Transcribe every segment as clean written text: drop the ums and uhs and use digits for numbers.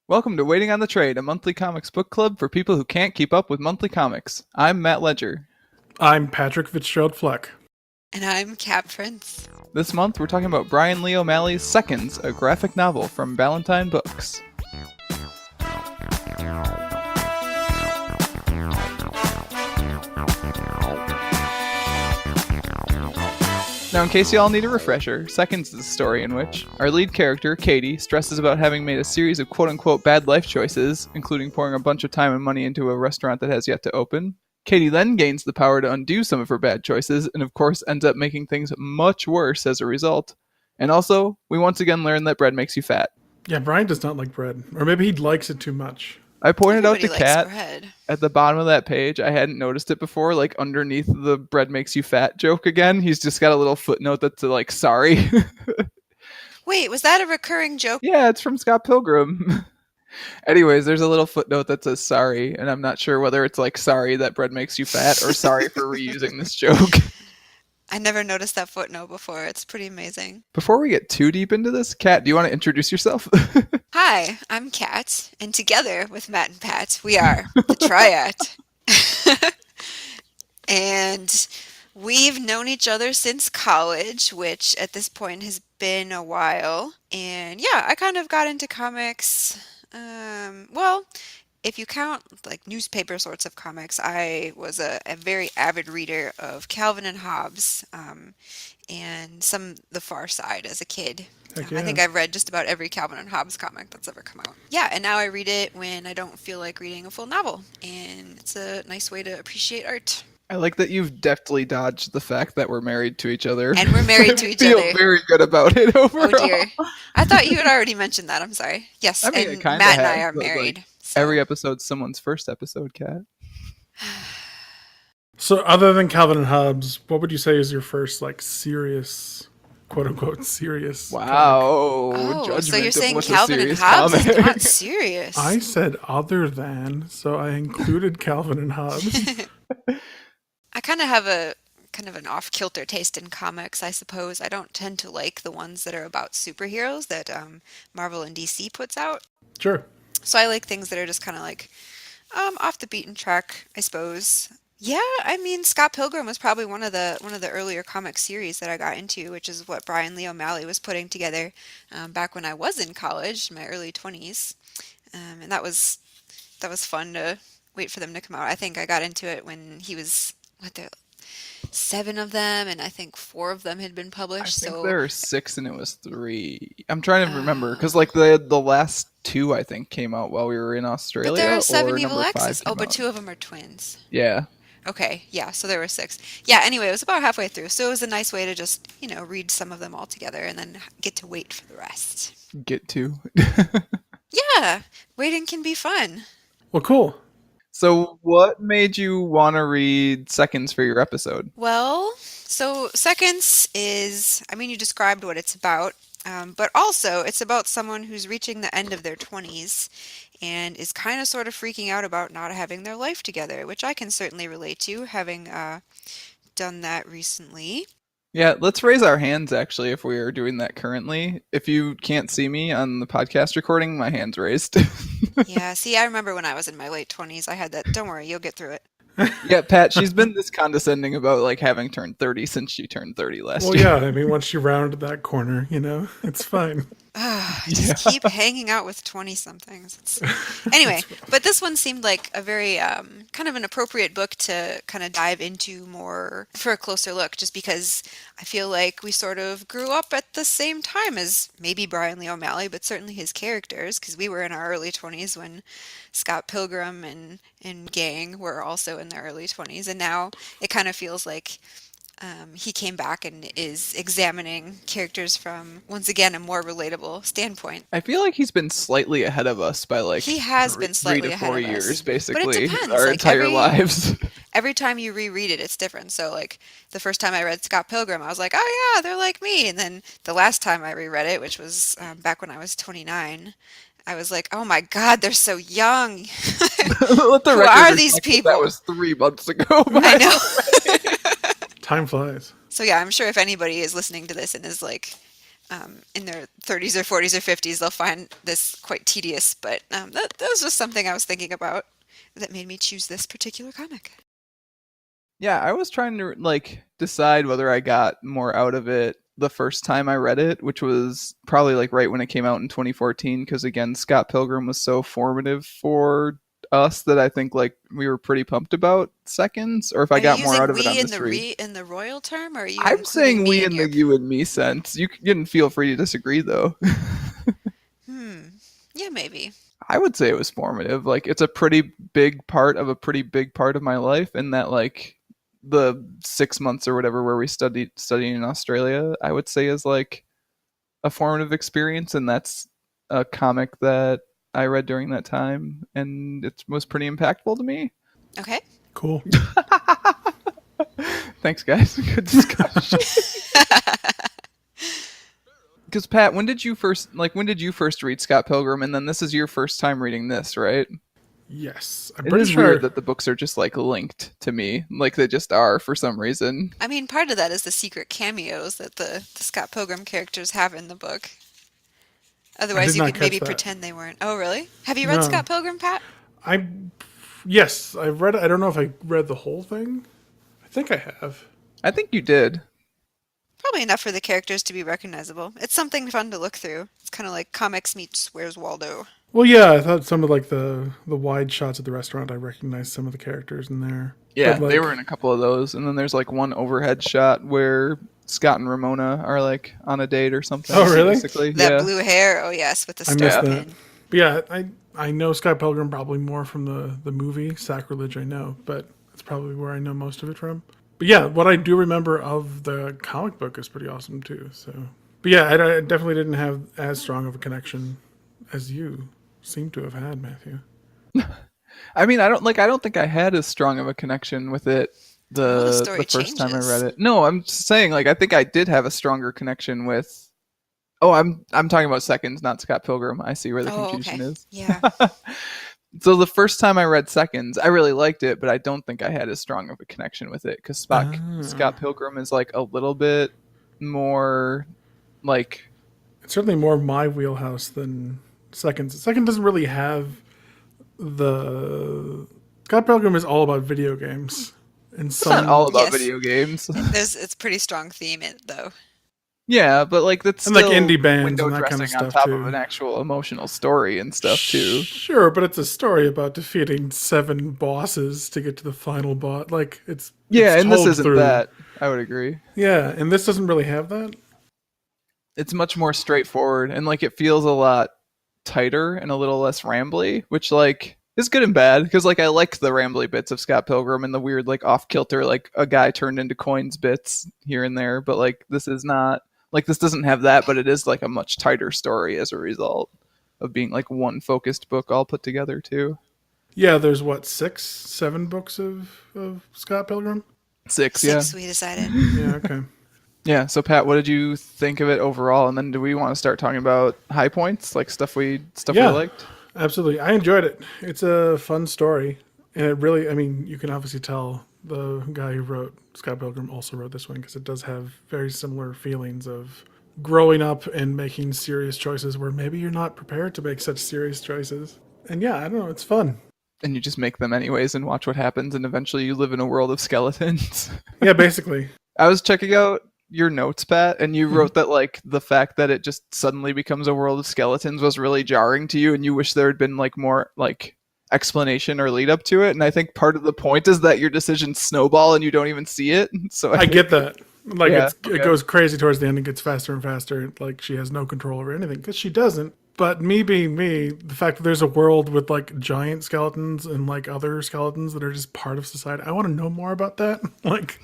Welcome to Waiting on the Trade, a monthly comics book club for people who can't keep up with monthly comics. I'm Matt Ledger. I'm Patrick Fitzgerald Fleck. And I'm Kathryn Prince. This month we're talking about Bryan Lee O'Malley's Seconds, a graphic novel from Ballantine Books. Now, in case you all need a refresher, Seconds is a story in which our lead character, Katie, stresses about having made a series of quote-unquote bad life choices, including pouring a bunch of time and money into a restaurant that has yet to open. Katie then gains the power to undo some of her bad choices, and of course ends up making things much worse as a result. And also, we once again learn that bread makes you fat. Yeah, Bryan does not like bread. Or maybe he likes it too much. I pointed out to Everybody Kat likes bread. at the bottom of that page, I hadn't noticed it before, like underneath the bread makes you fat joke again, he's just got a little footnote that's like, sorry. Wait, was that a recurring joke? Yeah, it's from Scott Pilgrim. Anyways, there's a little footnote that says sorry, and I'm not sure whether it's like sorry that bread makes you fat or sorry for reusing this joke. I never noticed that footnote before. It's pretty amazing. Before we get too deep into this, Kat, do you want to introduce yourself? Hi, I'm Kat, and together with Matt and Pat, we are the Triad. And we've known each other since college, which at this point has been a while. And yeah, I kind of got into comics. Well, if you count like newspaper sorts of comics, I was a very avid reader of Calvin and Hobbes, and some The Far Side as a kid. Heck I think yeah. I've read just about every Calvin and Hobbes comic that's ever come out. Yeah, and now I read it when I don't feel like reading a full novel, and it's a nice way to appreciate art. I like that you've deftly dodged the fact that we're married to each other. And we're married to each I feel other. very good about it overall. Oh dear. I thought you had already mentioned that. I'm sorry. Yes, I mean, and it kinda Matt and I has, are but, like, married. So. Every episode's someone's first episode, Kat. So other than Calvin and Hobbes, what would you say is your first serious, quote unquote serious comic? Wow. Oh, Judgment so you're of saying what's a Calvin and serious Hobbes is comic. not serious? I said other than, so I included Calvin and Hobbes. I kind of have an off-kilter taste in comics, I suppose. I don't tend to like the ones that are about superheroes that Marvel and DC puts out. Sure. So I like things that are just kind of like off the beaten track, I suppose. Yeah, I mean Scott Pilgrim was probably one of the earlier comic series that I got into, which is what Bryan Lee O'Malley was putting together back when I was in college, my early 20s, and that was fun to wait for them to come out. I think I got into it when he was there 7 of them, and I think 4 of them had been I published. think So there were 6 and it was 3. I'm trying to remember because like the last 2 I think came out while we were in Australia. but there are or 7 Evil number 5 X's. Oh, came but out. 2 of them are twins. Yeah, Okay, yeah, so there were 6. Yeah, anyway, it was about halfway through, so it was a nice way to just, read some of them all together and then get to wait for the rest. get to. Yeah, waiting can be fun. Well, cool. So, what made you want to read Seconds for your episode? Well, so Seconds is, I mean, you described what it's about, but also it's about someone who's reaching the end of their 20s and is kind of sort of freaking out about not having their life together, which I can certainly relate to, having done that recently. Yeah, let's raise our hands actually if we are doing that currently. If you can't see me on the podcast recording, my hand's raised. Yeah, see, I remember when I was in my late 20s, I had that. Don't worry, you'll get through it. Yeah, Pat, she's been this condescending about like having turned 30 since she turned 30 last Well, year. yeah, I mean, once you round that corner, it's fine. Just keep hanging out with 20-somethings. Anyway, but this one seemed like a very kind of an appropriate book to kind of dive into more for a closer look, just because I feel like we sort of grew up at the same time as maybe Bryan Lee O'Malley, but certainly his characters, because we were in our early 20s when Scott Pilgrim and gang were also in their early 20s, and now it kind of feels like he came back and is examining characters from, once again, a more relatable standpoint. I feel like he's been slightly ahead of us by like He has been 3 slightly to ahead 4 of us. years, But it basically, depends, our like, entire lives. Every time you reread it, it's different. So, like, the first time I read Scott Pilgrim, I was like, oh yeah, they're like me. And then the last time I reread it, which was back when I was 29, I was like, oh my God, they're so young. Let the Who record are these reflect that people? That was 3 months ago. I know. Time flies. So yeah, I'm sure if anybody is listening to this and is like in their 30s or 40s or 50s, they'll find this quite tedious. But that was just something I was thinking about that made me choose this particular comic. Yeah, I was trying to like decide whether I got more out of it the first time I read it, which was probably like right when it came out in 2014, because again, Scott Pilgrim was so formative for us that I think like we were pretty pumped about seconds, or if I Are you got more out using of it we on in this the read. in the royal term, or are you I'm including saying me we in in your? the you and me sense. You can feel free to disagree though. Yeah, maybe. I would say it was formative. Like it's a pretty big part of a pretty big part of my life, and that like the 6 months or whatever where we studying in Australia, I would say is like a formative experience, and that's a comic that I read during that time, and it was pretty impactful to me. Okay. Cool. Thanks, guys. Good discussion. Because Pat, when did you first read Scott Pilgrim, and then this is your first time reading this, right? Yes, I'm It pretty is sure. weird that the books are just like linked to me, like they just are for some reason. I mean, part of that is the secret cameos that the Scott Pilgrim characters have in the book. I Otherwise, did you not could maybe catch that. pretend they weren't. Oh, really? Have you read No, Scott Pilgrim, Pat? I yes, I've read. I don't know if I read the whole thing. I think I have. I think you did. Probably enough for the characters to be recognizable. It's something fun to look through. It's kind of like comics meets Where's Waldo. Well, yeah, I thought some of like the wide shots at the restaurant. I recognized some of the characters in there. Yeah, But they like, were in a couple of those, and then there's like one overhead shot where Scott and Ramona are like on a date or something. Oh, really? Basically, That yeah. blue hair, oh yes, with the I missed star that. pin. But yeah, I know Scott Pilgrim probably more from the movie Sacrilege. I know, but that's probably where I know most of it from. But yeah, what I do remember of the comic book is pretty awesome too. So, but yeah, I definitely didn't have as strong of a connection as you seem to have had, Matthew. I mean, I don't think I had as strong of a connection with it Oh, the the story first time I read changes. it. No, I'm just saying like I think I did have a stronger connection with. Oh, I'm talking about Seconds, not Scott Pilgrim. I see where the Oh, confusion okay. is. Yeah. So the first time I read Seconds, I really liked it, but I don't think I had as strong of a connection with it because Ah, Scott Pilgrim is like a little bit more like it's certainly more my wheelhouse than Second. Second doesn't really have the. Scott Pilgrim is all about video games and it's not all some about Yes. video games. It's pretty strong theme in it though. Yeah, but like that's and like still indie bands window and that kind of dressing on stuff top of too. an actual emotional story and stuff too. Sure, but it's a story about defeating 7 bosses to get to the final boss. Like it's Yeah, and this told isn't through. that. I would agree. Yeah, and this doesn't really have that. It's much more straightforward and like it feels a lot tighter and a little less rambly, which like is good and bad because like I like the rambly bits of Scott Pilgrim and the weird like off kilter like a guy turned into coins bits here and there, but like this is not like this doesn't have that, but it is like a much tighter story as a result of being like one focused book all put together too. Yeah, there's what 6, 7 books of Scott Pilgrim. 6, yeah. 6, we decided. Yeah, okay. Yeah, so Pat, what did you think of it overall? And then do we want to start talking about high points, like stuff we Yeah, liked? absolutely. I enjoyed it. It's a fun story, and it really. I mean, you can obviously tell the guy who wrote Scott Pilgrim also wrote this one because it does have very similar feelings of growing up and making serious choices where maybe you're not prepared to make such serious choices. And yeah, I don't know. It's fun. And you just make them anyways and watch what happens, and eventually you live in a world of skeletons. Yeah, basically. I was checking out your notes, Pat, and you Mhm. wrote that like the fact that it just suddenly becomes a world of skeletons was really jarring to you, and you wish there had been like more like explanation or lead up to it. And I think part of the point is that your decisions snowball and you don't even see it. So I get that. Like Yeah, it okay. goes crazy towards the end and gets faster and faster. Like she has no control over anything because she doesn't. But me being me, the fact that there's a world with like giant skeletons and like other skeletons that are just part of society, I want to know more about that. Like,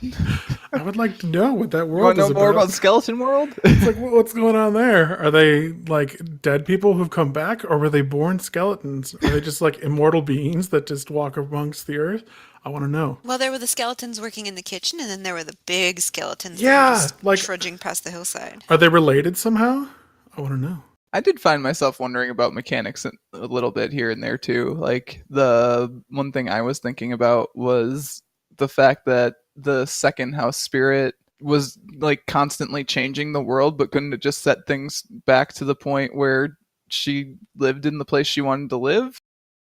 I would like to know what that You want world to is know more about. about Skeleton World? It's like, what's going on there? Are they like dead people who've come back, or were they born skeletons? Are they just like immortal beings that just walk amongst the earth? I want to know. Well, there were the skeletons working in the kitchen, and then there were the big skeletons that were Yeah, just like, trudging past the hillside. are they related somehow? I want to know. I did find myself wondering about mechanics a little bit here and there too. Like the one thing I was thinking about was the fact that the second house spirit was like constantly changing the world, but couldn't it just set things back to the point where she lived in the place she wanted to live?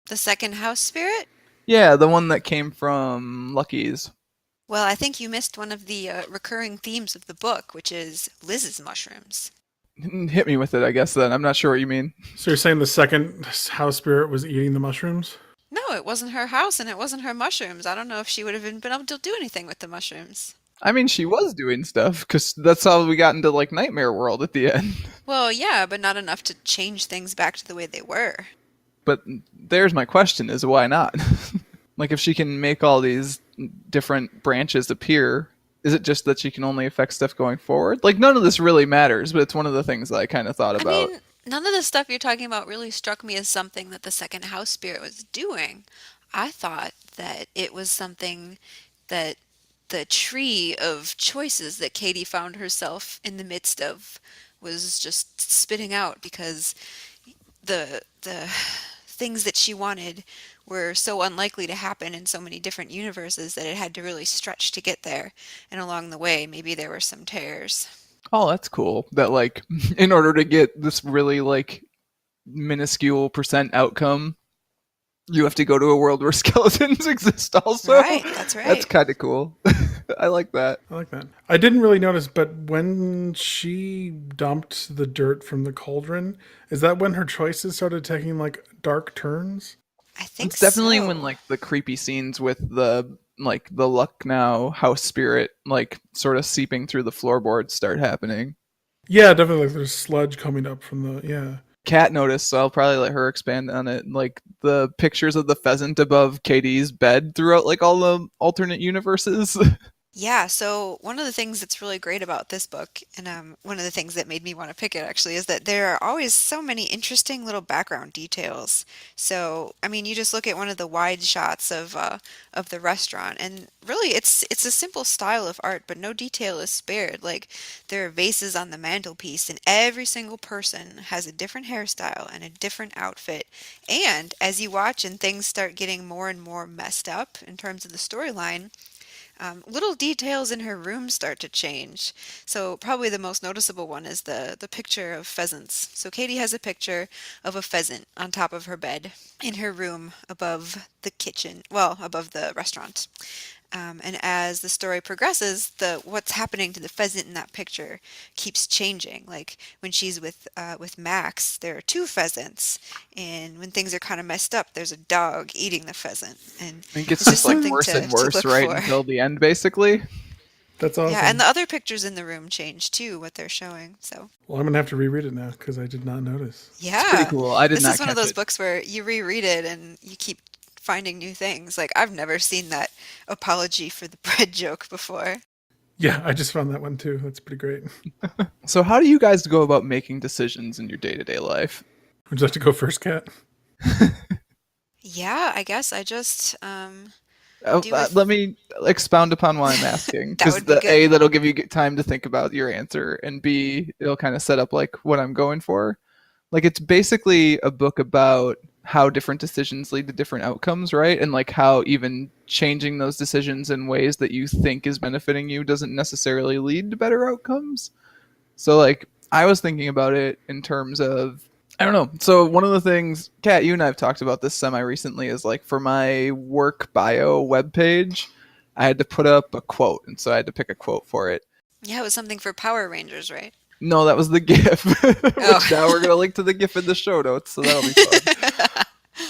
The second house spirit? Yeah, the one that came from Lucky's. Well, I think you missed one of the recurring themes of the book, which is Liz's mushrooms. Hit me with it, I guess, then. I'm not sure what you mean. So you're saying the second house spirit was eating the mushrooms? No, it wasn't her house and it wasn't her mushrooms. I don't know if she would have been able to do anything with the mushrooms. I mean, she was doing stuff, because that's how we got into, like, Nightmare World at the end. Well, yeah, but not enough to change things back to the way they were. But there's my question, is why not? Like, if she can make all these different branches appear, is it just that she can only affect stuff going forward? Like, none of this really matters, but it's one of the things that I kind of thought about. I mean, none of the stuff you're talking about really struck me as something that the second house spirit was doing. I thought that it was something that the tree of choices that Katie found herself in the midst of was just spitting out because the things that she wanted were so unlikely to happen in so many different universes that it had to really stretch to get there. And along the way, maybe there were some tears. Oh, that's cool. That, like, in order to get this really, like, minuscule percent outcome, you have to go to a world where skeletons exist also. Right, that's right. That's kind of cool. I like that. I like that. I didn't really notice, but when she dumped the dirt from the cauldron, is that when her choices started taking like dark turns? I think It's definitely so. when, like, the creepy scenes with the, like, the Lucknow house spirit, like, sort of seeping through the floorboards start happening. Yeah, definitely. Like there's sludge coming up from the yeah. Kat noticed, so I'll probably let her expand on it. Like, the pictures of the pheasant above Katie's bed throughout, like, all the alternate universes. Yeah, so one of the things that's really great about this book, and one of the things that made me want to pick it actually, is that there are always so many interesting little background details. So, I mean, you just look at one of the wide shots of the restaurant, and really, it's a simple style of art, but no detail is spared. Like there are vases on the mantelpiece, and every single person has a different hairstyle and a different outfit. And as you watch and things start getting more and more messed up in terms of the storyline, little details in her room start to change. So probably the most noticeable one is the picture of pheasants. So Katie has a picture of a pheasant on top of her bed in her room above the kitchen, well, above the restaurant. And as the story progresses, the what's happening to the pheasant in that picture keeps changing. Like when she's with Max, there are two pheasants, and when things are kind of messed up, there's a dog eating the pheasant, and It gets it's just just, like, something worse and to worse, look right, for. until the end, basically. That's Yeah, awesome. and the other pictures in the room change too, what they're showing. So Well, I'm gonna have to reread it now because I did not notice. It's pretty yeah, cool. I did this not is one of catch those it. books where you reread it and you keep finding new things. Like I've never seen that apology for the bread joke before. Yeah, I just found that one too. That's pretty great. So, how do you guys go about making decisions in your day-to-day life? Would you like to go first, Kat? Yeah, I guess I just do Let with me expound upon why I'm asking, that because would be the good. A, that'll give you time to think about your answer, and B, it'll kind of set up, like, what I'm going for. Like, it's basically a book about how different decisions lead to different outcomes, right? And, like, how even changing those decisions in ways that you think is benefiting you doesn't necessarily lead to better outcomes. So, like, I was thinking about it in terms of, I don't know. So one of the things, Kat, you and I have talked about this semi recently, is like for my work bio webpage, I had to put up a quote, and so I had to pick a quote for it. Yeah, it was something for Power Rangers, right? No, that was the GIF, which now Oh. we're gonna link to the GIF in the show notes, so that'll be fun.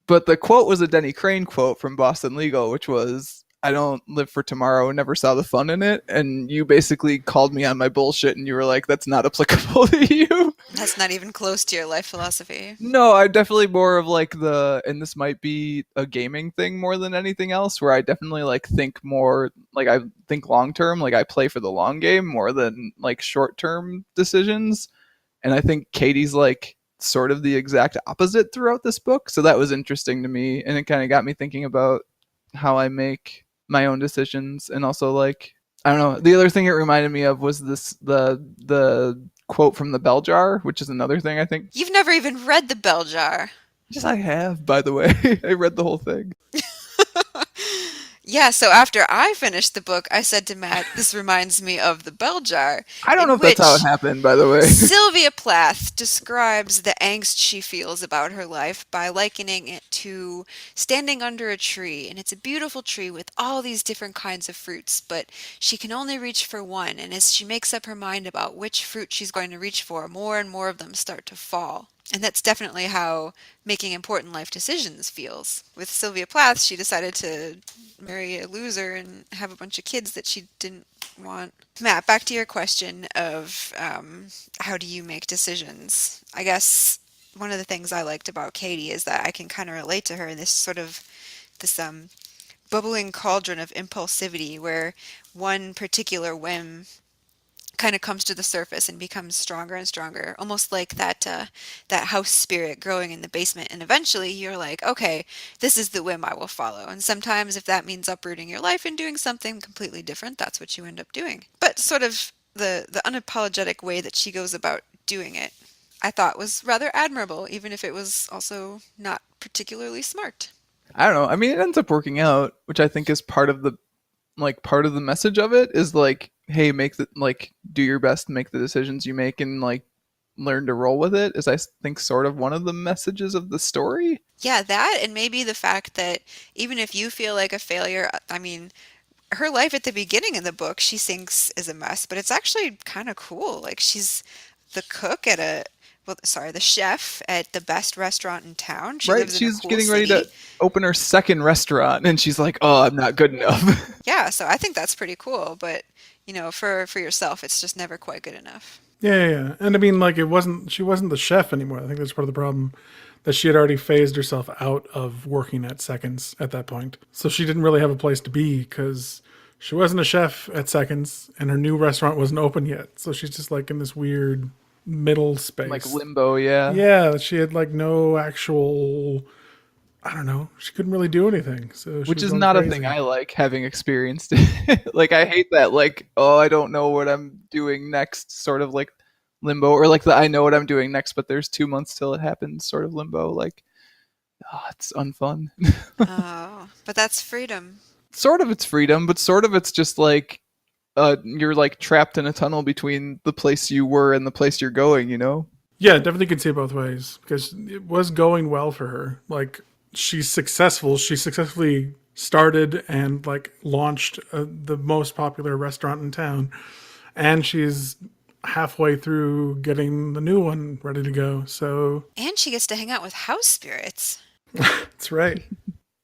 But the quote was a Denny Crane quote from Boston Legal, which was, "I don't live for tomorrow and never saw the fun in it." And you basically called me on my bullshit, and you were like, "That's not applicable to you." That's not even close to your life philosophy. No, I'm definitely more of like and this might be a gaming thing more than anything else, where I definitely like think more, like I think long term, like I play for the long game more than like short term decisions. And I think Katie's like sort of the exact opposite throughout this book. So that was interesting to me. And it kind of got me thinking about how I make my own decisions. And also, like, I don't know. The other thing it reminded me of was the quote from the bell jar, which is another thing I think. You've never even read the Bell Jar. Yes, I have, by the way. I read the whole thing. Yeah, so after I finished the book, I said to Matt, "This reminds me of the bell jar," I don't know in if that's how it which happened, by the way. Sylvia Plath describes the angst she feels about her life by likening it to standing under a tree, and it's a beautiful tree with all these different kinds of fruits, but she can only reach for one, and as she makes up her mind about which fruit she's going to reach for, more and more of them start to fall. And that's definitely how making important life decisions feels. With Sylvia Plath, she decided to marry a loser and have a bunch of kids that she didn't want. Matt, back to your question of how do you make decisions? I guess one of the things I liked about Katie is that I can kind of relate to her in this sort of this bubbling cauldron of impulsivity where one particular whim kind of comes to the surface and becomes stronger and stronger, almost like that house spirit growing in the basement. And eventually, you're like, okay, this is the whim I will follow. And sometimes, if that means uprooting your life and doing something completely different, that's what you end up doing. But sort of the unapologetic way that she goes about doing it, I thought was rather admirable, even if it was also not particularly smart. I don't know. I mean, it ends up working out, which I think is part of the message of it is like, hey, do your best, make the decisions you make, and like learn to roll with it. Is I think sort of one of the messages of the story. Yeah, that and maybe the fact that even if you feel like a failure, I mean, her life at the beginning of the book, she thinks is a mess, but it's actually kind of cool. Like she's the cook at the chef at the best restaurant in town. She Right? lives in a She's cool getting ready to city. open her second restaurant, and she's like, "Oh, I'm not good enough." Yeah, so I think that's pretty cool, but for yourself, it's just never quite good enough. Yeah. And I mean, like, she wasn't the chef anymore. I think that's part of the problem, that she had already phased herself out of working at Seconds at that point. So she didn't really have a place to be because she wasn't a chef at Seconds and her new restaurant wasn't open yet. So she's just like in this weird middle Like space. limbo, yeah. Yeah, she had like no actual, I don't know, she couldn't really do anything. So she Which was is going not a thing crazy. I like, having experienced it. Like I hate that, like, oh, I don't know what I'm doing next, sort of like limbo, or like the I know what I'm doing next, but there's 2 months till it happens, sort of limbo. Like, oh, it's unfun. Oh, but that's freedom. Sort of it's freedom, but sort of it's just like you're like trapped in a tunnel between the place you were and the place you're going, you know? Yeah, definitely could see it both ways because it was going well for her. Like she's successful. She successfully started and like launched the most popular restaurant in town, and she's halfway through getting the new one ready to go. So And she gets to hang out with house spirits. that's right.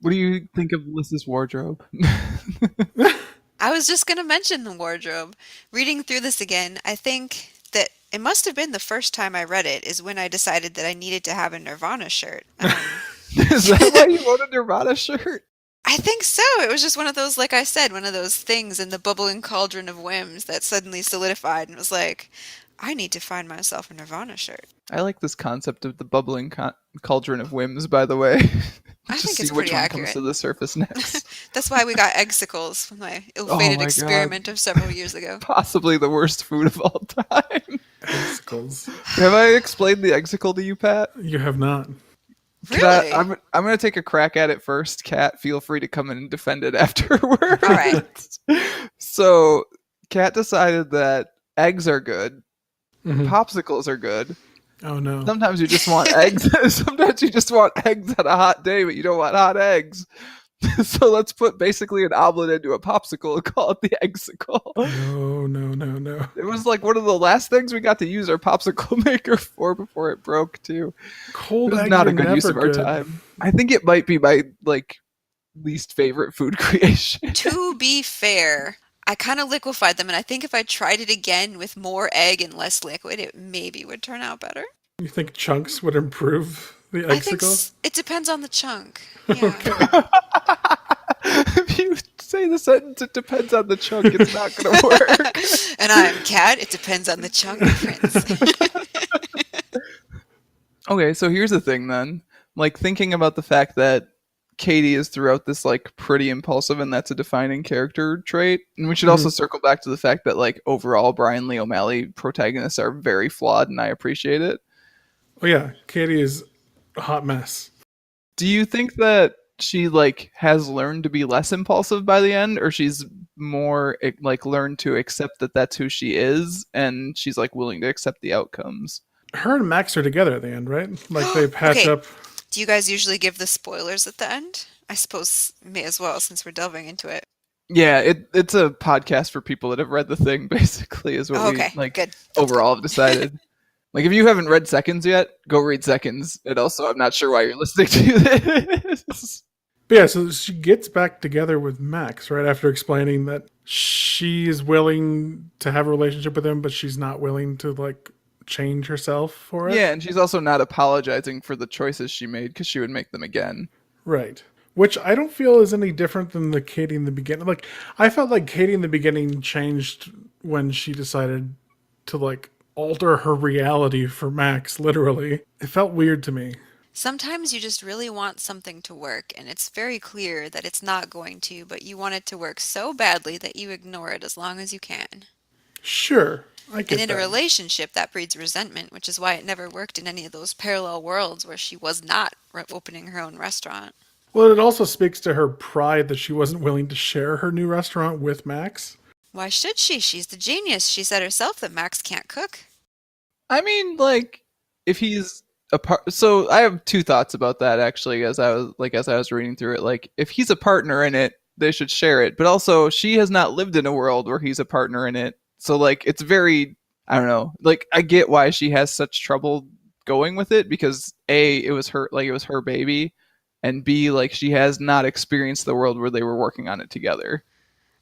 What do you think of Lys's wardrobe? I was just going to mention the wardrobe. Reading through this again, I think that it must have been the first time I read it is when I decided that I needed to have a Nirvana shirt. Is that why you wrote a Nirvana shirt? I think so. It was just one of those, like I said, one of those things in the bubbling cauldron of whims that suddenly solidified and was like, I need to find myself a Nirvana shirt. I like this concept of the bubbling cauldron of whims, by the way. I Just think see it's which pretty one comes accurate. to the surface next. That's why we got eggicles from my Oh ill-fated my god. experiment of several years ago. Possibly the worst food of all time. Icicles. Have I explained the exicle to you, Pat? You have not. Really? I'm going to take a crack at it first. Kat, feel free to come in and defend it afterwards. All right. So, Kat decided that eggs are good, Mhm. popsicles are good. Oh no. Sometimes you just want eggs. Sometimes you just want eggs on a hot day, but you don't want hot eggs. So let's put basically an omelet into a popsicle and call it the egsicle. No. It was like one of the last things we got to use our popsicle maker for before it broke too. It Cold was eggs not are a good use never of our good. time. I think it might be my like least favorite food creation. To be fair, I kind of liquefied them, and I think if I tried it again with more egg and less liquid, it maybe would turn out better. You think chunks would improve the I think icicle? it depends on the chunk. Yeah. If you say the sentence, it depends on the chunk, it's not going to work. And I'm Kat. It depends on the chunk, Prince. Okay, so here's the thing then. Like thinking about the fact that Katie is throughout this like pretty impulsive and that's a defining character trait. And we should also circle back to the fact that like overall Bryan Lee O'Malley protagonists are very flawed and I appreciate it. Oh yeah, Katie is a hot mess. Do you think that she like has learned to be less impulsive by the end, or she's more like learned to accept that that's who she is, and she's like willing to accept the outcomes. Her and Max are together at the end, right? Like they patch Okay. up. Do you guys usually give the spoilers at the end? I suppose may as well since we're delving into it. Yeah, it's a podcast for people that have read the thing. Basically, is what Oh, we okay, like good. overall have decided. Like, if you haven't read Seconds yet, go read Seconds. And also, I'm not sure why you're listening to this. But yeah, so she gets back together with Max right after explaining that she is willing to have a relationship with him, but she's not willing to like change herself for it. Yeah, and she's also not apologizing for the choices she made because she would make them again. Right. Which I don't feel is any different than the Katie in the beginning. Like, I felt like Katie in the beginning changed when she decided to, like, alter her reality for Max, literally. It felt weird to me. Sometimes you just really want something to work, and it's very clear that it's not going to, but you want it to work so badly that you ignore it as long as you can. Sure, I get And in that. a relationship, that breeds resentment, which is why it never worked in any of those parallel worlds where she was not opening her own restaurant. Well, it also speaks to her pride that she wasn't willing to share her new restaurant with Max. Why should she? She's the genius. She said herself that Max can't cook. I mean, like, if he's a part, so I have two thoughts about that actually. As I was reading through it, like, if he's a partner in it, they should share it. But also, she has not lived in a world where he's a partner in it, so like, it's very, I don't know. Like, I get why she has such trouble going with it because A, it was her baby, and B, like, she has not experienced the world where they were working on it together.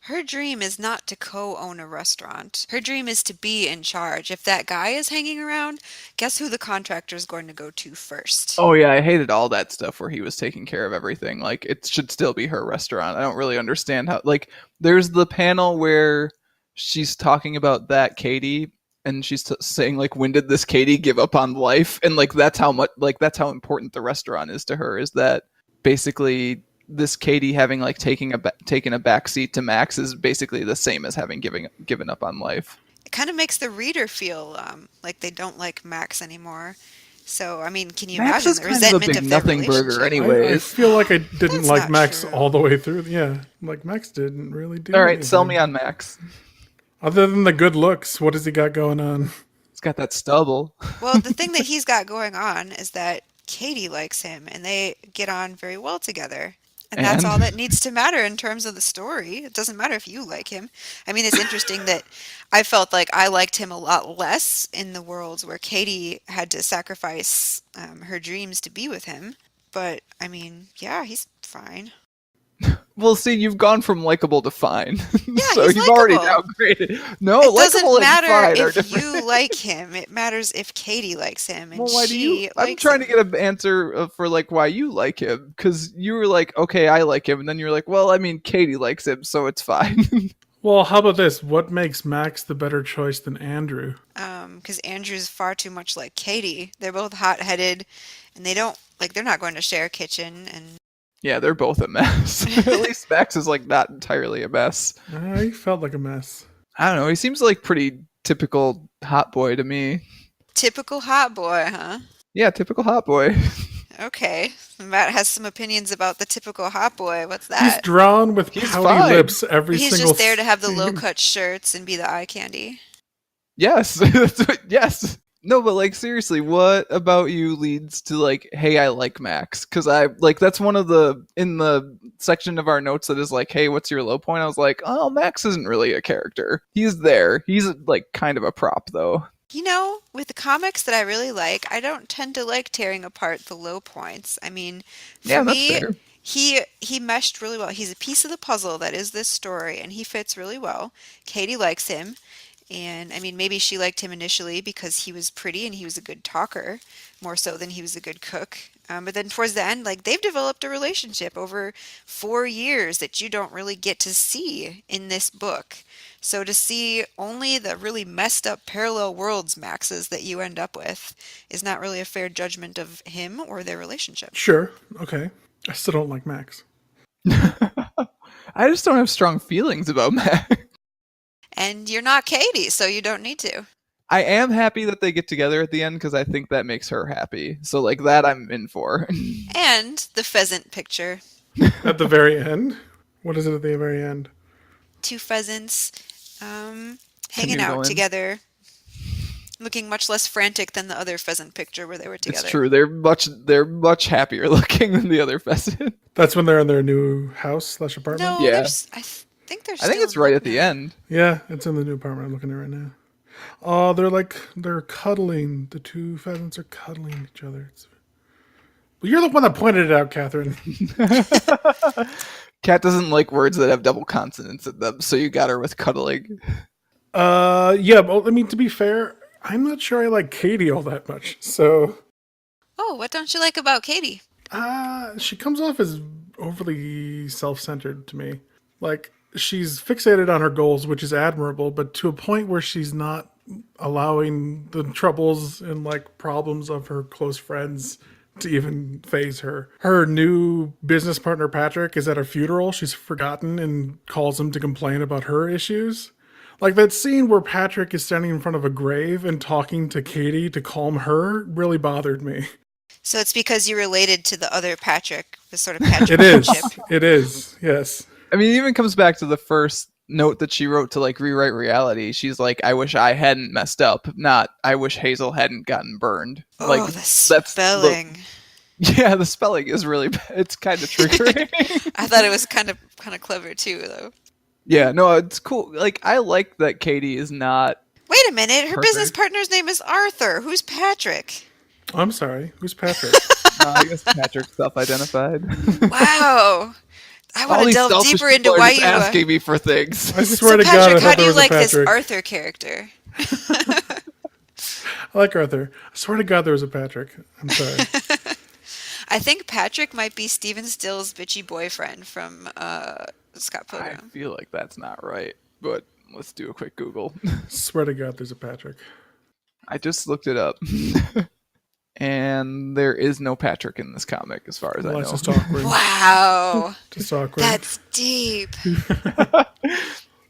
Her dream is not to co-own a restaurant. Her dream is to be in charge. If that guy is hanging around, guess who the contractor is going to go to first? Oh yeah, I hated all that stuff where he was taking care of everything. Like, it should still be her restaurant. I don't really understand how. Like, there's the panel where she's talking about that Katie, and she's saying like, when did this Katie give up on life? And like, that's how important the restaurant is to her. Is that basically this Katie having like taken a back seat to Max is basically the same as having given up on life. It kind of makes the reader feel like they don't like Max anymore. So, I mean, can you Max imagine is the kind of a resentment big of their nothing burger relationship? anyways. I feel like I didn't That's like not Max true. all the way through. Yeah, like Max didn't really do All right, anything. sell me on Max. Other than the good looks, what has he got going on? He's got that stubble. Well, the thing that he's got going on is that Katie likes him and they get on very well together. And that's all that needs to matter in terms of the story. It doesn't matter if you like him. I mean, it's interesting that I felt like I liked him a lot less in the worlds where Katie had to sacrifice her dreams to be with him. But, I mean, yeah, he's fine. Well, see, you've gone from likable to fine. Yeah, so he's you've already likable. downgraded. No, It likable doesn't and matter fine are if different. you like him. It matters if Katie likes him. And Well, why do she you? I'm likes trying him. to get an answer for like why you like him, because you were like, okay, I like him, and then you're like, well, I mean, Katie likes him, so it's fine. Well, how about this? What makes Max the better choice than Andrew? Because Andrew's far too much like Katie. They're both hot-headed, and they're not going to share a kitchen. And Yeah, they're both a mess. At least Max is like not entirely a mess. He felt like a mess. I don't know. He seems like pretty typical hot boy to me. typical hot boy, huh? Yeah, typical hot boy. Okay. Matt has some opinions about the typical hot boy. What's He's that? drawn with He's pouty fine. lips every He's single just there to have the scene. low-cut shirts and be the eye candy. Yes, yes. No, but like seriously, what about you leads to like, hey, I like Max? Because I like that's one of the in the section of our notes that is like, hey, what's your low point? I was like, oh, Max isn't really a character. He's there. He's like kind of a prop though. You know, with the comics that I really like, I don't tend to like tearing apart the low points. I mean, for Yeah, that's me, fair. he meshed really well. He's a piece of the puzzle that is this story, and he fits really well. Katie likes him, and I mean, maybe she liked him initially because he was pretty and he was a good talker, more so than he was a good cook. But then towards the end, like they've developed a relationship over 4 years that you don't really get to see in this book. So to see only the really messed up parallel worlds Maxes that you end up with is not really a fair judgment of him or their relationship. Sure, okay. I still don't like Max. I just don't have strong feelings about Max. And you're not Katie, so you don't need to. I am happy that they get together at the end because I think that makes her happy. So like that I'm in for. And the pheasant picture. At the very end? What is it at the very end? Two pheasants hanging out Canoodling. together, looking much less frantic than the other pheasant picture where they were It's together. true. They're much happier looking than the other pheasant. That's when they're in their new house / apartment? No, Yeah. think they're I think still it's in right love at the now. end. Yeah, it's in the new apartment. I'm looking at it right now. Oh, they're cuddling. The two pheasants are cuddling each other. Well, you're the one that pointed it out, Kathryn. Cat doesn't like words that have double consonants in them, so you got her with cuddling. Yeah, well, I mean, to be fair, I'm not sure I like Katie all that much. So, Oh, what don't you like about Katie? she comes off as overly self-centered to me. Like, she's fixated on her goals, which is admirable, but to a point where she's not allowing the troubles and like problems of her close friends to even phase her. Her new business partner Patrick is at a funeral she's forgotten and calls him to complain about her issues. Like that scene where Patrick is standing in front of a grave and talking to Katie to calm her really bothered me. So it's because you related to the other Patrick, the sort of Patrick It is. friendship. It is. Yes. I mean, it even comes back to the first note that she wrote to like rewrite reality. She's like, "I wish I hadn't messed up," not "I wish Hazel hadn't gotten burned." Oh, Like the that's spelling. yeah, the spelling is really bad. It's kind of triggering. I thought it was kind of clever too, though. Yeah, no, it's cool. Like I like that Katie is not Wait a minute, her business perfect. partner's name is Arthur. Who's Patrick? I'm sorry. Who's Patrick? I guess Patrick's self-identified. Wow. I want All to these delve selfish deeper into people are why just you. asking me for things. I swear to God, Patrick, I how thought do there you was a like this Patrick. Arthur character? I like Arthur. I swear to God, there was a Patrick. I'm sorry. I think Patrick might be Steven Still's bitchy boyfriend from Scott I Pilgrim. feel like that's not right, but let's do a quick Google. Swear to God, there's a Patrick. I just looked it up. And there is no Patrick in this comic, as far as Well, I that's know. just awkward. Wow. Just awkward. That's deep.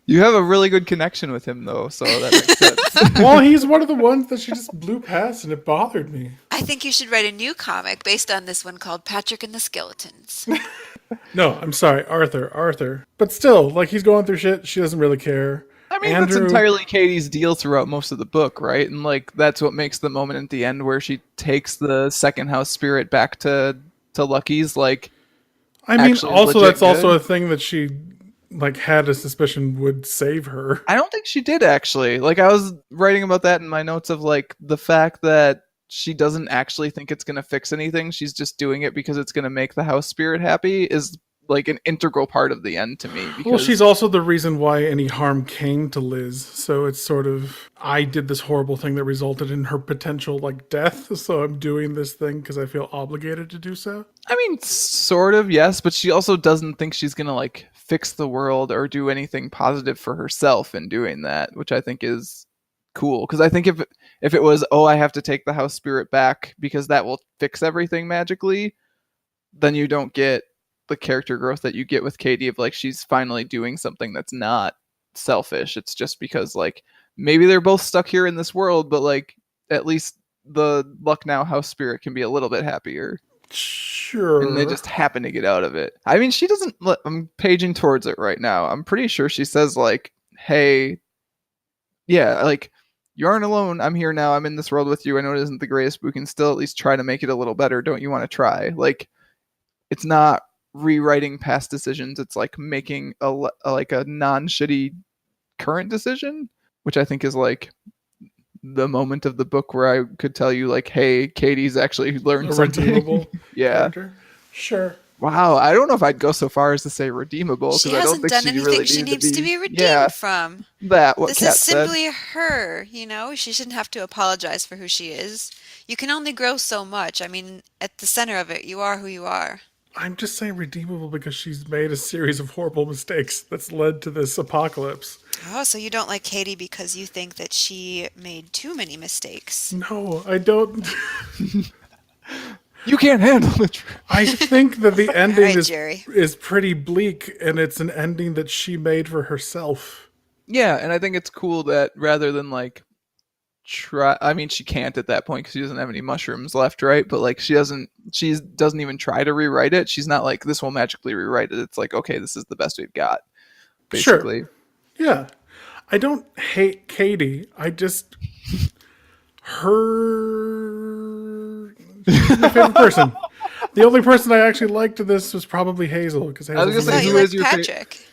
You have a really good connection with him, though, so that makes sense. Well, he's one of the ones that she just blew past, and it bothered me. I think you should write a new comic based on this one called Patrick and the Skeletons. No, I'm sorry, Arthur. But still, like he's going through shit. She doesn't really care. I mean, that's entirely Katie's deal throughout most of the book, right? And like that's what makes the moment at the end where she takes the second house spirit back to Lucky's. Like, I mean, actually also legit that's also good. a thing that she like had a suspicion would save her. I don't think she did actually. Like, I was writing about that in my notes of like the fact that she doesn't actually think it's going to fix anything. She's just doing it because it's going to make the house spirit happy is like an integral part of the end to me. Because Well, she's also the reason why any harm came to Liz. So it's sort of, I did this horrible thing that resulted in her potential like death. So I'm doing this thing because I feel obligated to do so. I mean, sort of, yes, but she also doesn't think she's gonna like fix the world or do anything positive for herself in doing that, which I think is cool. Because I think if it was, oh, I have to take the house spirit back because that will fix everything magically, then you don't get the character growth that you get with Katie of like she's finally doing something that's not selfish. It's just because like maybe they're both stuck here in this world, but like at least the Lucknow house spirit can be a little bit happier. Sure. And they just happen to get out of it. I mean, she doesn't. I'm paging towards it right now. I'm pretty sure she says like, "Hey, yeah, like you aren't alone. I'm here now. I'm in this world with you. I know it isn't the greatest, but we can still at least try to make it a little better. Don't you want to try?" Like, it's not rewriting past decisions. It's like making like a non-shitty current decision, which I think is like the moment of the book where I could tell you like, hey, Katie's actually learned A something. redeemable Yeah. character. Sure. Wow, I don't know if I'd go so far as to say redeemable She because I don't hasn't think done she anything really she needs to be redeemed Yeah, from. that what This Kat is said. simply her, you know? She shouldn't have to apologize for who she is. You can only grow so much. I mean, at the center of it, you are who you are. I'm just saying redeemable because she's made a series of horrible mistakes that's led to this apocalypse. Oh, so you don't like Katie because you think that she made too many mistakes. No, I don't. You can't handle the truth. I think that the ending right, Jerry. is pretty bleak, and it's an ending that she made for herself. Yeah, and I think it's cool that rather than like try. I mean, she can't at that point because she doesn't have any mushrooms left, right? But like, she doesn't even try to rewrite it. She's not like, this will magically rewrite it. It's like, okay, this is the best we've got, basically. Sure. Yeah. I don't hate Katie. I just her. She's my favorite person. The only person I actually liked to this was probably Hazel because I was Hazel's gonna say, you who like is your Patrick.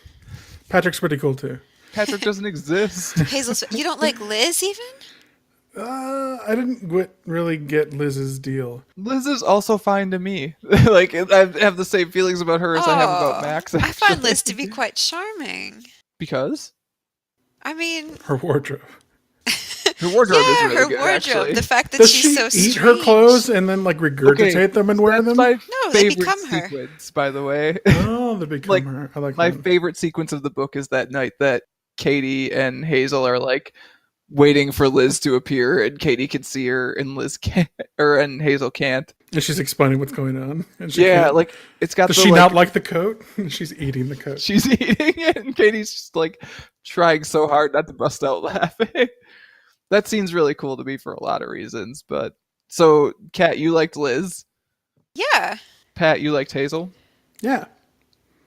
Patrick's pretty cool too. Patrick doesn't exist. Hazel's. You don't like Liz even? I didn't really get Liz's deal. Liz is also fine to me. Like, I have the same feelings about her as I have about Max. I find actually. Liz to be quite charming. Because I mean, Her wardrobe. her wardrobe is yeah, really her good, wardrobe. actually. The fact that Does she's she so eat strange. her clothes and then like regurgitate them and wear That's them? my No, they favorite become her. sequence, by the way. Oh, they become Like, her. I like My that. favorite sequence of the book is that night that Katie and Hazel are like waiting for Liz to appear, and Katie can see her, and Liz can't, and Hazel can't. And she's explaining what's going on. And she Yeah, can't- like it's got. Does the, she like, not like the coat? She's eating the coat. She's eating it, and Katie's just like trying so hard not to bust out laughing. That scene's really cool to me for a lot of reasons. But so, Kat, you liked Liz. Yeah. Pat, you liked Hazel. Yeah.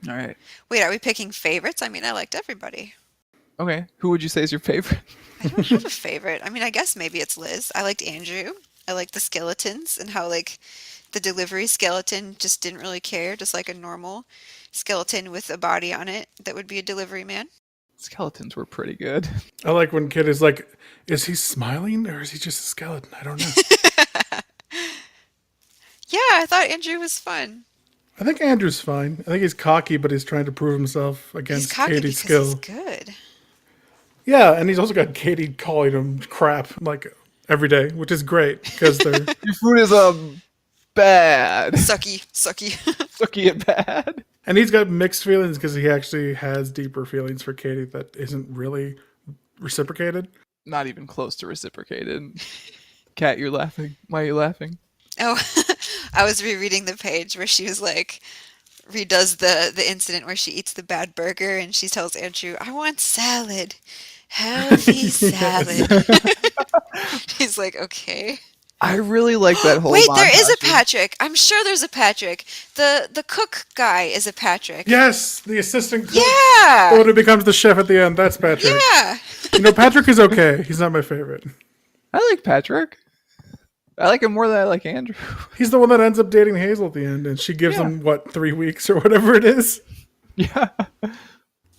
All right. Wait, are we picking favorites? I mean, I liked everybody. Okay. Who would you say is your favorite? I don't have a favorite. I mean, I guess maybe it's Liz. I liked Andrew. I liked the skeletons and how like the delivery skeleton just didn't really care, just like a normal skeleton with a body on it that would be a delivery man. Skeletons were pretty good. I like when Kid is like, is he smiling or is he just a skeleton? I don't know. Yeah, I thought Andrew was fun. I think Andrew's fine. I think he's cocky, but he's trying to prove himself He's against cocky Katie's because skill. he's good. Yeah, and he's also got Katie calling him crap like every day, which is great because they're Your food is bad. Sucky, sucky. Sucky and bad. and he's got mixed feelings because he actually has deeper feelings for Katie that isn't really reciprocated. Not even close to reciprocated. Kat, you're laughing. Why are you laughing? Oh, I was rereading the page where she was like, redoes the incident where she eats the bad burger and she tells Andrew, I want salad. Healthy salad. He's like, okay. I really like that whole Wait, there is a montage. Patrick. I'm sure there's a Patrick. The cook guy is a Patrick. Yes, the assistant cook. Yeah. When it becomes the chef at the end, that's Patrick. Yeah. You know, Patrick is okay. He's not my favorite. I like Patrick. I like him more than I like Andrew. He's the one that ends up dating Hazel at the end, and she gives him, 3 weeks or whatever it is? Yeah.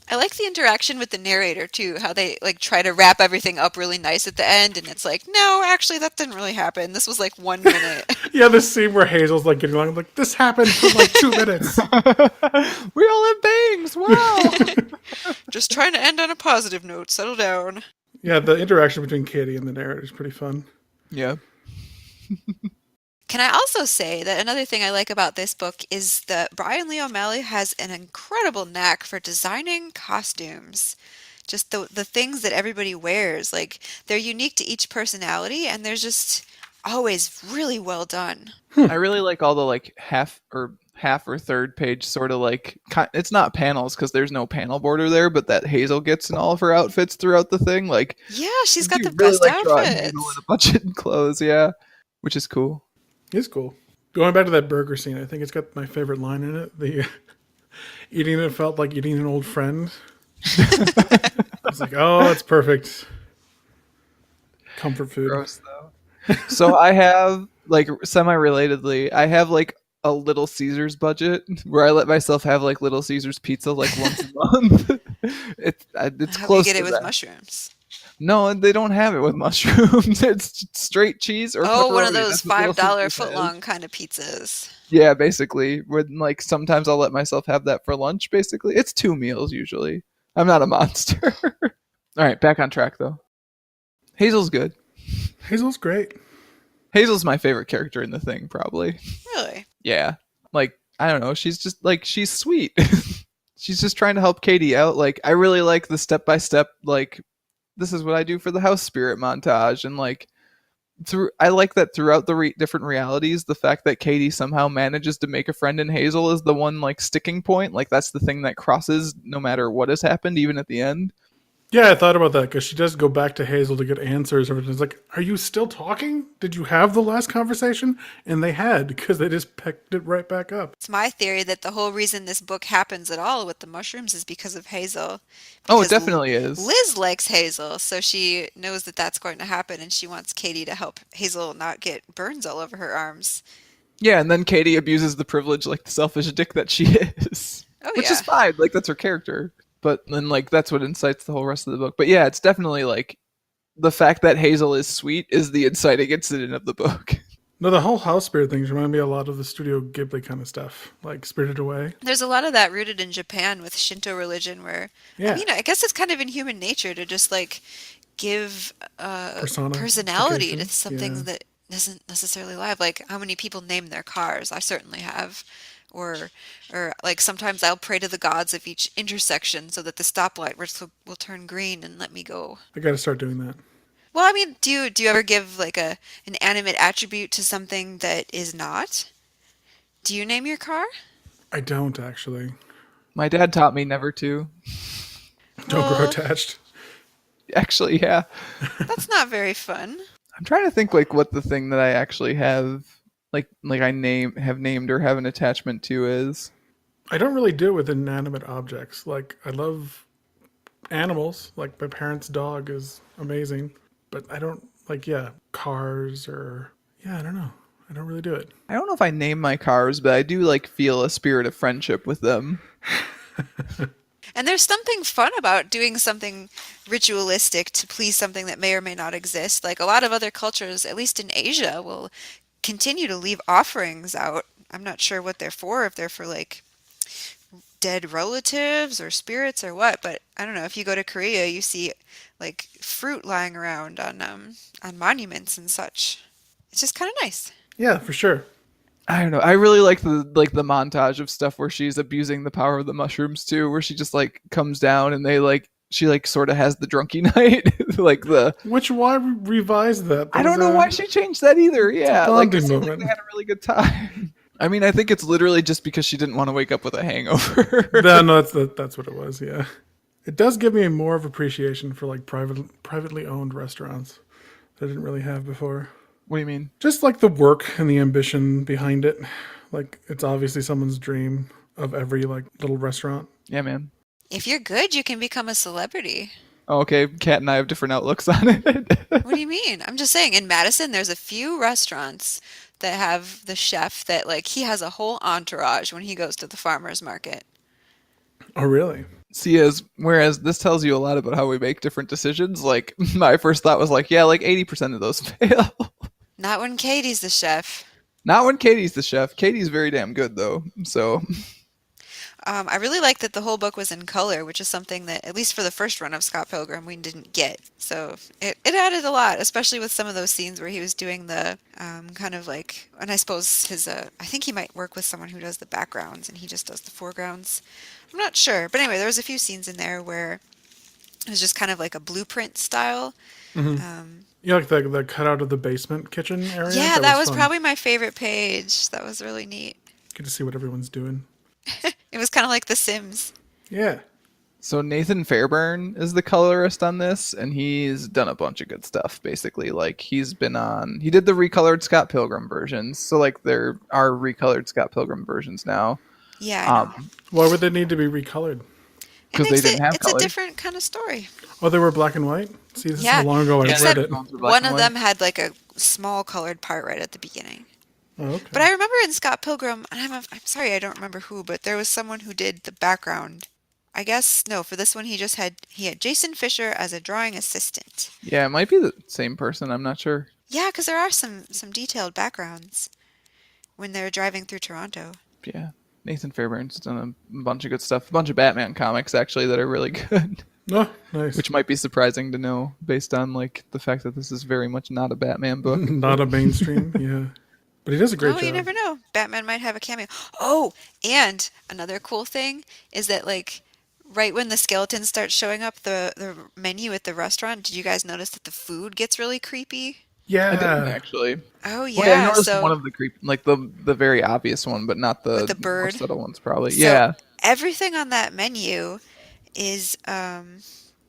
I like the interaction with the narrator too, how they like try to wrap everything up really nice at the end and it's like, no, actually that didn't really happen. This was like 1 minute. Yeah, the scene where Hazel's like getting along, I'm like, this happened for like 2 minutes. We all have bangs. Wow. Just trying to end on a positive note. Settle down. Yeah, the interaction between Katie and the narrator is pretty fun. Yeah. Can I also say that another thing I like about this book is that Bryan Lee O'Malley has an incredible knack for designing costumes. Just the things that everybody wears. Like, they're unique to each personality, and they're just always really well done. I really like all the like half or third page sort of like, it's not panels because there's no panel border there, but that Hazel gets in all of her outfits throughout the thing. Like, Yeah, she's got you the really best like drawing outfits. Hazel in a bunch of clothes, yeah, which is cool. It's cool. Going back to that burger scene, I think it's got my favorite line in it. The eating it felt like eating an old friend. It's like, oh, it's perfect. Comfort food. Gross though. So I have like semi-relatedly, I have like a Little Caesars budget where I let myself have like Little Caesars pizza like once a month. It's How close do you get to it with that. mushrooms? No, they don't have it with mushrooms. It's straight cheese or Oh, one of pepperoni. those That's what Little $5 Caesars has. footlong kind of pizzas. Yeah, basically. When like sometimes I'll let myself have that for lunch. Basically, it's 2 meals usually. I'm not a monster. All right, back on track though. Hazel's good. Hazel's great. Hazel's my favorite character in the thing, probably. Really? Yeah, like I don't know. She's just like she's sweet. She's just trying to help Katie out. Like I really like the step by step like. This is what I do for the house spirit montage, and like I like that throughout the different realities, the fact that Katie somehow manages to make a friend in Hazel is the one like sticking point. Like that's the thing that crosses no matter what has happened, even at the end. Yeah, I thought about that because she does go back to Hazel to get answers. And it's like, are you still talking? Did you have the last conversation? And they had because they just picked it right back up. It's my theory that the whole reason this book happens at all with the mushrooms is because of Hazel. Oh, it Because definitely is. Liz likes Hazel, so she knows that that's going to happen, and she wants Katie to help Hazel not get burns all over her arms. Yeah, and then Katie abuses the privilege like the selfish dick that she is. Oh, Which yeah. is fine. Like, that's her character. But then, like, that's what incites the whole rest of the book. But yeah, it's definitely like the fact that Hazel is sweet is the inciting incident of the book. No, the whole house spirit things remind me a lot of the Studio Ghibli kind of stuff, like Spirited Away. There's a lot of that rooted in Japan with Shinto religion, where, I Yeah, mean, I guess it's kind of in human nature to just like give personality to personification. Yeah, something that isn't necessarily live. Like how many people name their cars? I certainly have. Or like sometimes I'll pray to the gods of each intersection so that the stoplight will turn green and let me go. I got to start doing that. Well, I mean, do you ever give like an animate attribute to something that is not? Do you name your car? I don't actually. My dad taught me never to. Don't grow Well, attached. Actually, yeah. that's not very fun. I'm trying to think like what the thing that I actually have like I have named or have an attachment to is. I don't really do it with inanimate objects. Like I love animals. Like my parents' dog is amazing, but I don't like cars or I don't know. I don't really do it. I don't know if I name my cars, but I do like feel a spirit of friendship with them. And there's something fun about doing something ritualistic to please something that may or may not exist. Like a lot of other cultures, at least in Asia, will continue to leave offerings out. I'm not sure what they're for, if they're for like dead relatives or spirits or what, but I don't know. If you go to Korea, you see like fruit lying around on monuments and such. It's just kind of nice. Yeah, for sure. I don't know. I really like the montage of stuff where she's abusing the power of the mushrooms too, where she just like comes down and she like sort of has the drunky night, like the. Why revise that? I don't know why she changed that either. Yeah, like bonding it seemed like moment. they had a really good time. I mean, I think it's literally just because she didn't want to wake up with a hangover. No, that's what it was. Yeah, it does give me more of appreciation for like privately owned restaurants that I didn't really have before. What do you mean? Just like the work and the ambition behind it. Like it's obviously someone's dream of every like little restaurant. Yeah, man. If you're good, you can become a celebrity. Oh, okay, Kat and I have different outlooks on it. What do you mean? I'm just saying, in Madison, there's a few restaurants that have the chef that, like, he has a whole entourage when he goes to the farmer's market. Oh, really? See, whereas this tells you a lot about how we make different decisions. Like my first thought was like, yeah, like 80% of those fail. Not when Katie's the chef. Not when Katie's the chef. Katie's very damn good though. So I really like that the whole book was in color, which is something that, at least for the first run of Scott Pilgrim, we didn't get. So it added a lot, especially with some of those scenes where he was doing the kind of like, and I suppose I think he might work with someone who does the backgrounds and he just does the foregrounds. I'm not sure. But anyway, there was a few scenes in there where it was just kind of like a blueprint style. Yeah, like the cutout of the basement kitchen area. Yeah, that was fun. probably my favorite page. That was really neat. Get to see what everyone's doing. It was kind of like The Sims. Yeah. So Nathan Fairburn is the colorist on this, and he's done a bunch of good stuff. Basically, like he did the recolored Scott Pilgrim versions. So like there are recolored Scott Pilgrim versions now. Yeah, I know. Why would they need to be recolored? Because they didn't have it's color. a different kind of story. Oh, they were black and white? See, this is Yeah. how long ago I Except read it. one of them had like a small colored part right at the beginning. Oh, okay. But I remember in Scott Pilgrim, and I'm sorry I don't remember who, but there was someone who did the background. I guess no, for this one he had Jason Fisher as a drawing assistant. Yeah, it might be the same person. I'm not sure. Yeah, because there are some detailed backgrounds when they're driving through Toronto. Yeah, Nathan Fairburn's done a bunch of good stuff. A bunch of Batman comics actually that are really good. Oh, nice. Which might be surprising to know based on like the fact that this is very much not a Batman book. Not a mainstream, yeah. But he does a great job. You never know. Batman might have a cameo. Oh, and another cool thing is that like right when the skeletons start showing up, the menu at the restaurant, did you guys notice that the food gets really creepy? Yeah. I didn't actually. Oh Well, yeah, I yeah, noticed so one of the creep, like the very obvious one, but not the with the more bird. subtle ones, probably. So Yeah. everything on that menu is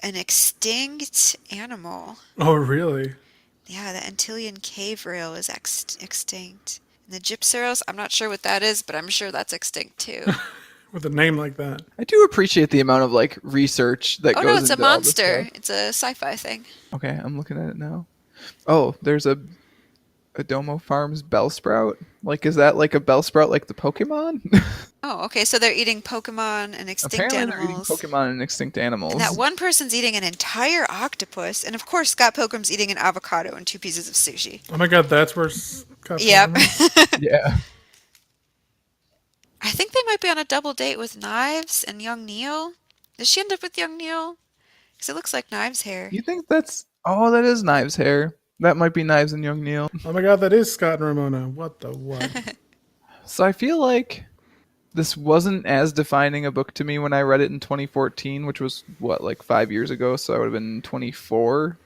an extinct animal. Oh, really? Yeah, the Antillean cave rail is extinct. And the Gypceros, I'm not sure what that is, but I'm sure that's extinct too. With a name like that. I do appreciate the amount of like research that Oh no, goes it's a into all this monster. stuff. It's a sci-fi thing. Okay, I'm looking at it now. Oh, there's a Adomo Farms Bellsprout. Like, is that like a Bellsprout like the Pokemon? Oh, okay, so they're eating Pokemon and extinct Apparently, they're eating animals. Pokemon and extinct And that animals. one person's eating an entire octopus. And of course, Scott Pilgrim's eating an avocado and 2 pieces of sushi. Oh my god, that's where Scott Yep. Pilgrim is? Yeah. I think they might be on a double date with Knives and young Neil. Does she end up with young Neil? Because it looks like Knives' hair. You think that's? Oh, that is Knives' hair. That might be Knives and Young Neil. Oh my god, that is Scott and Ramona. What the what? So I feel like this wasn't as defining a book to me when I read it in 2014, which was what, like 5 years ago. So I would have been 24,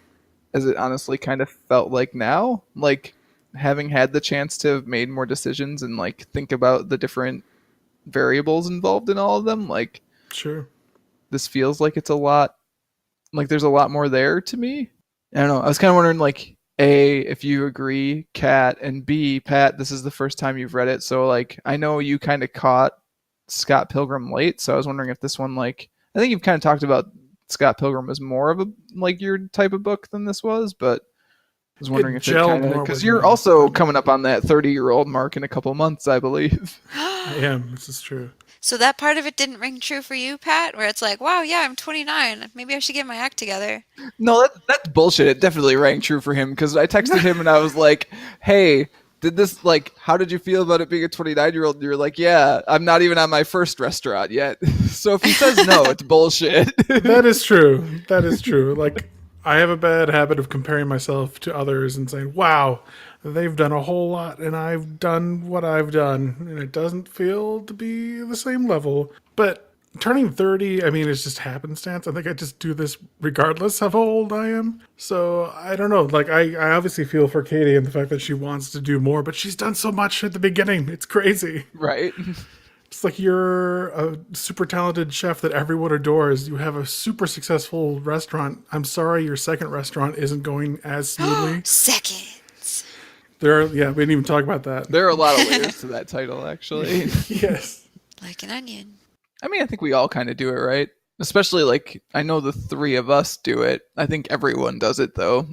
as it honestly kind of felt like now. Like having had the chance to have made more decisions and like think about the different variables involved in all of them. Like Sure. this feels like it's a lot. Like there's a lot more there to me. I don't know. I was kind of wondering, like, A, if you agree, Kat, and B, Pat, this is the first time you've read it. So, like, I know you kind of caught Scott Pilgrim late. So I was wondering if this one, like, I think you've kind of talked about Scott Pilgrim as more of a, like, your type of book than this was. But I was wondering if it gelled kind of, more because with you're me. also coming up on that 30-year-old mark in a couple months, I believe. I am. This is true. So that part of it didn't ring true for you, Pat, where it's like, wow, yeah, I'm 29. Maybe I should get my act together. No, that's bullshit. It definitely rang true for him because I texted him and I was like, hey, did this, like, how did you feel about it being a 29-year-old? And you're like, yeah, I'm not even on my first restaurant yet. So if he says no, it's bullshit. That is true. That is true. Like, I have a bad habit of comparing myself to others and saying, wow, they've done a whole lot and I've done what I've done. And it doesn't feel to be the same level. But turning 30, I mean, it's just happenstance. I think I just do this regardless of how old I am. So I don't know. Like, I obviously feel for Katie and the fact that she wants to do more, but she's done so much at the beginning. It's crazy. Right? It's like you're a super talented chef that everyone adores. You have a super successful restaurant. I'm sorry your second restaurant isn't going as smoothly. Seconds. Yeah, we didn't even talk about that. There are a lot of layers to that title, actually. Yes. Like an onion. I mean, I think we all kind of do it, right? Especially, like, I know the three of us do it. I think everyone does it, though.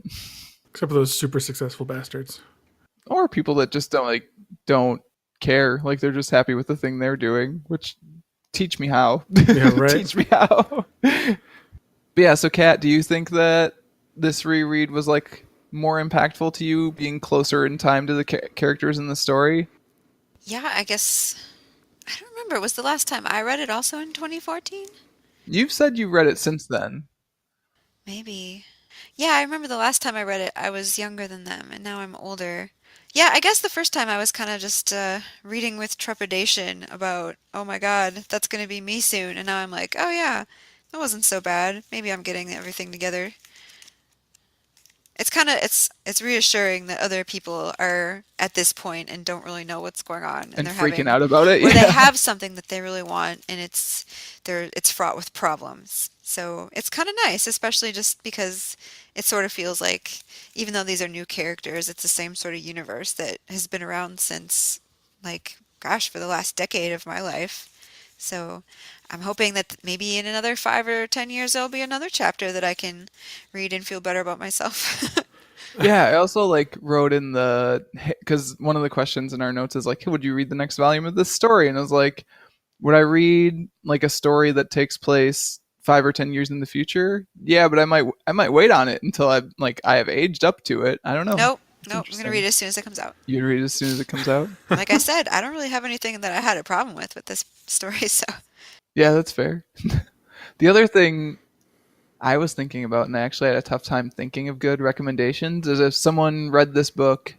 Except for those super successful bastards. Or people that just don't care. Like, they're just happy with the thing they're doing, which teach me how. Yeah, right. Teach me how. But yeah, so Kat, do you think that this reread was like more impactful to you, being closer in time to the characters in the story? Yeah, I guess. I don't remember. Was the last time I read it also in 2014? You've said you read it since then. Maybe. Yeah, I remember the last time I read it, I was younger than them, and now I'm older. Yeah, I guess the first time I was kind of just reading with trepidation about, oh my God, that's going to be me soon. And now I'm like, oh yeah, that wasn't so bad. Maybe I'm getting everything together. It's kind of it's reassuring that other people are at this point and don't really know what's going on, And they're freaking having, out about it. or they Yeah. have something that they really want, and it's fraught with problems. So it's kind of nice, especially just because it sort of feels like, even though these are new characters, it's the same sort of universe that has been around since, like, gosh, for the last decade of my life. So I'm hoping that maybe in another 5 or 10 years there'll be another chapter that I can read and feel better about myself. Yeah, I also like wrote in because one of the questions in our notes is like, hey, would you read the next volume of this story? And I was like, would I read like a story that takes place 5 or 10 years in the future? Yeah, but I might wait on it until I have aged up to it. I don't know. Nope, It's nope. I'm gonna read it as soon as it comes out. You'd read it as soon as it comes out. Like I said, I don't really have anything that I had a problem with this story, so. Yeah, that's fair. The other thing I was thinking about, and I actually had a tough time thinking of good recommendations, is if someone read this book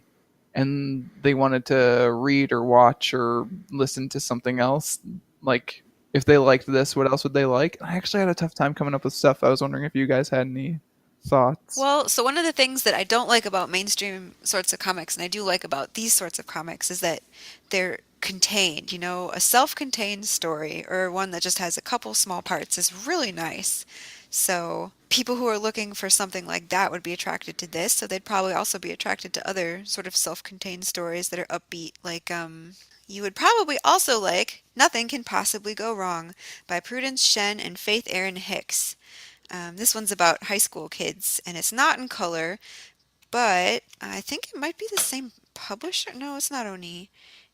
and they wanted to read or watch or listen to something else, like if they liked this, what else would they like? I actually had a tough time coming up with stuff. I was wondering if you guys had any thoughts. Well, so one of the things that I don't like about mainstream sorts of comics, and I do like about these sorts of comics, is that they're contained. A self-contained story or one that just has a couple small parts is really nice. So people who are looking for something like that would be attracted to this, so they'd probably also be attracted to other sort of self-contained stories that are upbeat, like you would probably also like Nothing Can Possibly Go Wrong by Prudence Shen and Faith Erin Hicks. This one's about high school kids, and it's not in color, but I think it might be the same publisher. No, it's not Oni.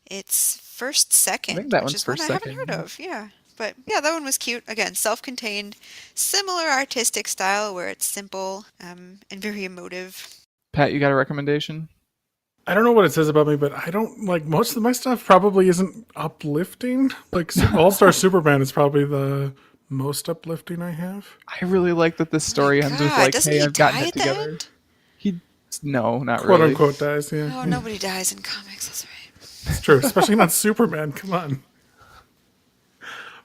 It's First I think Second, that which one's is one First I haven't heard Second. of. Yeah. But yeah, that one was cute. Again, self-contained, similar artistic style where it's simple and very emotive. Pat, you got a recommendation? I don't know what it says about me, but I don't like most of my stuff probably isn't uplifting. Like All-Star Superman is probably the most uplifting I have. I really like that this story ends with God, like, doesn't hey, he I've gotten die it at the together. end? He, no, not Quote really. unquote dies, yeah. Oh, nobody dies in comics. That's right. It's true, especially not Superman. Come on.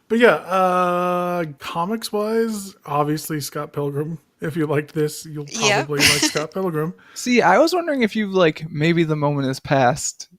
But yeah, comics wise, obviously Scott Pilgrim. If you liked this, you'll Yep. probably like Scott Pilgrim. See, I was wondering if you've like maybe the moment has passed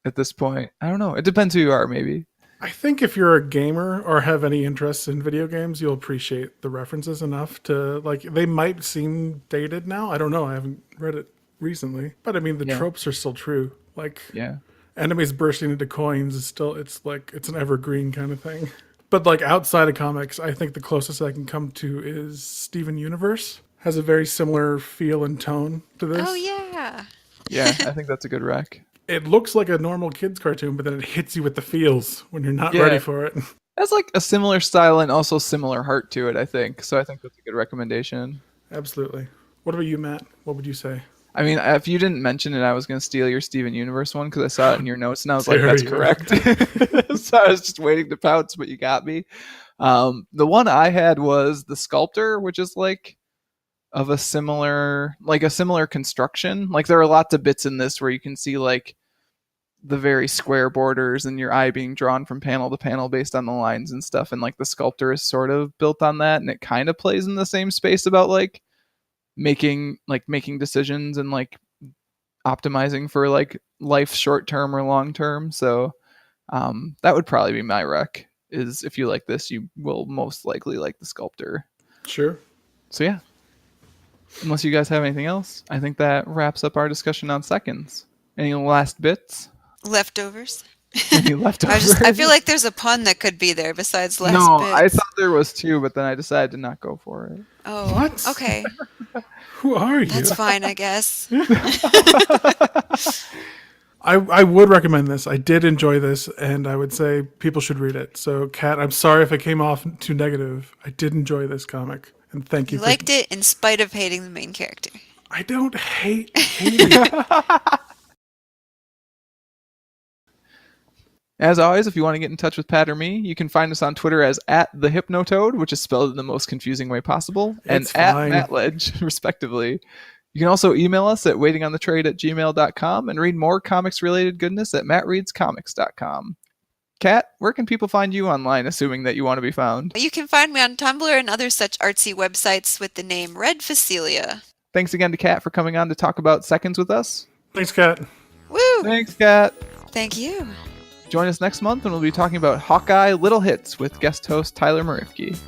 at this point. I don't know. It depends who you are, maybe. I think if you're a gamer or have any interest in video games, you'll appreciate the references enough to like. They might seem dated now. I don't know. I haven't read it recently, but I mean the Yeah. tropes are still true. Like Yeah. enemies bursting into coins is still. It's like it's an evergreen kind of thing. But like outside of comics, I think the closest I can come to is Steven Universe. Has a very similar feel and tone to this. Oh yeah. Yeah, I think that's a good rec. It looks like a normal kids cartoon, but then it hits you with the feels when you're not Yeah. ready for it. That's like a similar style and also similar heart to it, I think. So I think that's a good recommendation. Absolutely. What about you, Matt? What would you say? I mean, if you didn't mention it, I was going to steal your Steven Universe one because I saw it in your notes and I was like, There that's you go. correct. So I was just waiting to pounce, but you got me. The one I had was The Sculptor, which is like of a similar construction. Like there are lots of bits in this where you can see like the very square borders and your eye being drawn from panel to panel based on the lines and stuff. And like The Sculptor is sort of built on that, and it kind of plays in the same space about like making decisions and like optimizing for like life short term or long term. So that would probably be my rec. Is if you like this, you will most likely like The Sculptor. Sure. So yeah. Unless you guys have anything else, I think that wraps up our discussion on seconds. Any last bits? Leftovers. Any leftovers? I feel like there's a pun that could be there besides last no, bits. I thought there was two, but then I decided to not go for it. Oh, What? okay. Who are you? That's fine, I guess. I would recommend this. I did enjoy this, and I would say people should read it. So, Kat, I'm sorry if I came off too negative. I did enjoy this comic, and thank you. You liked it in spite of hating the main character. I don't hate Katie. As always, if you want to get in touch with Pat or me, you can find us on Twitter as @thehypnotoad, which is spelled in the most confusing way possible, and It's fine. @MattLedge, respectively. You can also email us at waitingonthetrade@gmail.com and read more comics-related goodness at mattreadscomics.com. Kat, where can people find you online, assuming that you want to be found? You can find me on Tumblr and other such artsy websites with the name Red Facilia. Thanks again to Kat for coming on to talk about seconds with us. Thanks, Kat. Woo! Thanks, Kat. Thank you. Join us next month when we'll be talking about Hawkeye Little Hits with guest host Tyler Marifke.